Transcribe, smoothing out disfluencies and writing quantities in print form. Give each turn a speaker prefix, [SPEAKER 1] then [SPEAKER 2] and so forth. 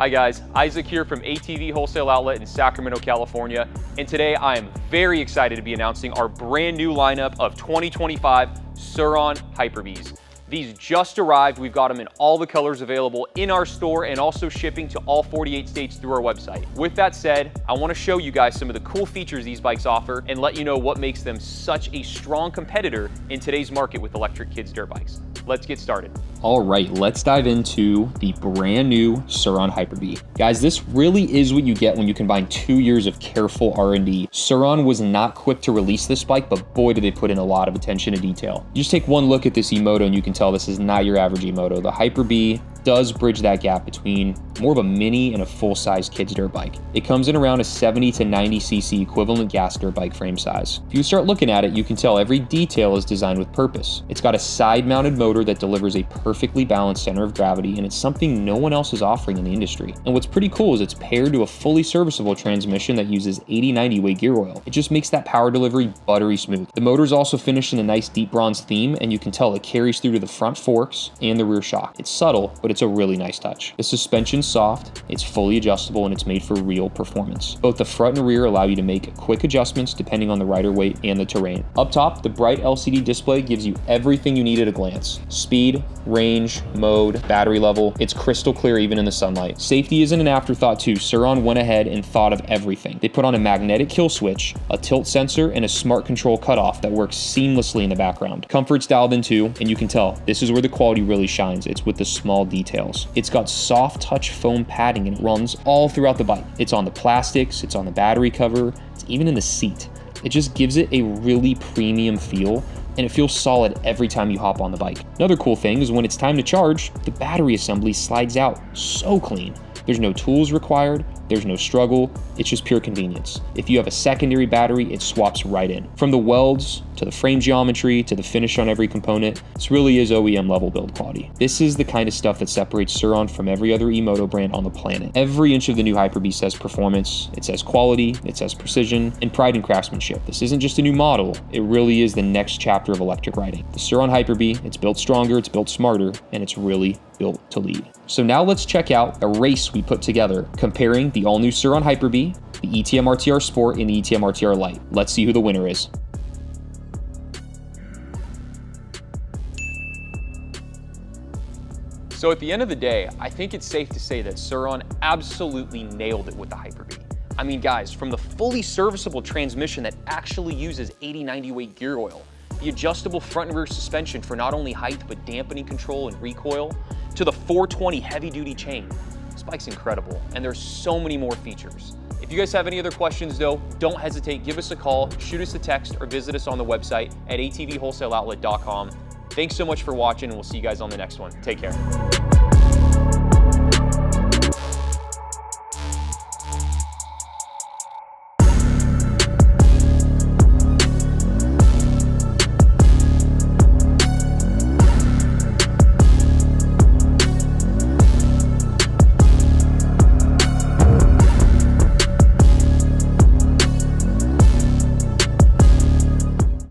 [SPEAKER 1] Hi guys, Isaac here from ATV Wholesale Outlet in Sacramento, California. And today I am very excited to be announcing our brand new lineup of 2025 Surron Hyper Bees. These just arrived. We've got them in all the colors available in our store and also shipping to all 48 states through our website. With that said, I want to show you guys some of the cool features these bikes offer and let you know what makes them such a strong competitor in today's market with electric kids dirt bikes. Let's get started.
[SPEAKER 2] All right, let's dive into the brand new Surron Hyper Bee. Guys, this really is what you get when you combine 2 years of careful R&D. Surron was not quick to release this bike, but boy, did they put in a lot of attention to detail. You just take one look at this eMoto and you can tell this is not your average eMoto. The Hyper Bee does bridge that gap between more of a mini and a full-size kid's dirt bike. It comes in around a 70 to 90 cc equivalent gas dirt bike frame size. If you start looking at it, you can tell every detail is designed with purpose. It's got a side-mounted motor that delivers a perfectly balanced center of gravity, and it's something no one else is offering in the industry. And what's pretty cool is it's paired to a fully serviceable transmission that uses 80-90 weight gear oil. It just makes that power delivery buttery smooth. The motor is also finished in a nice deep bronze theme, and you can tell it carries through to the front forks and the rear shock. It's subtle, but it's a really nice touch. The suspension's soft, it's fully adjustable, and it's made for real performance. Both the front and rear allow you to make quick adjustments depending on the rider weight and the terrain. Up top, the bright LCD display gives you everything you need at a glance. Speed, range, mode, battery level. It's crystal clear even in the sunlight. Safety isn't an afterthought too. Surron went ahead and thought of everything. They put on a magnetic kill switch, a tilt sensor, and a smart control cutoff that works seamlessly in the background. Comfort's dialed in too, and you can tell this is where the quality really shines. It's with the small details. It's got soft touch foam padding and it runs all throughout the bike. It's on the plastics, it's on the battery cover, it's even in the seat. It just gives it a really premium feel, and it feels solid every time you hop on the bike. Another cool thing is when it's time to charge, the battery assembly slides out so clean. There's no tools required, there's no struggle, it's just pure convenience. If you have a secondary battery, it swaps right in. From the welds, to the frame geometry, to the finish on every component, this really is OEM level build quality. This is the kind of stuff that separates Surron from every other eMoto brand on the planet. Every inch of the new Hyper Bee says performance, it says quality, it says precision, and pride in craftsmanship. This isn't just a new model, it really is the next chapter of electric riding. The Surron Hyper Bee, it's built stronger, it's built smarter, and it's really built to lead. So now let's check out a race we put together comparing the all-new Surron Hyper Bee, the ETM RTR Sport, and the ETM RTR Lite. Let's see who the winner is.
[SPEAKER 1] So at the end of the day, I think it's safe to say that Surron absolutely nailed it with the Hyper Bee. I mean guys, from the fully serviceable transmission that actually uses 80-90 weight gear oil, the adjustable front and rear suspension for not only height but dampening control and recoil, to the 420 heavy duty chain. This bike's incredible, and there's so many more features. If you guys have any other questions though, don't hesitate, give us a call, shoot us a text, or visit us on the website at atvwholesaleoutlet.com. Thanks so much for watching, and we'll see you guys on the next one. Take care.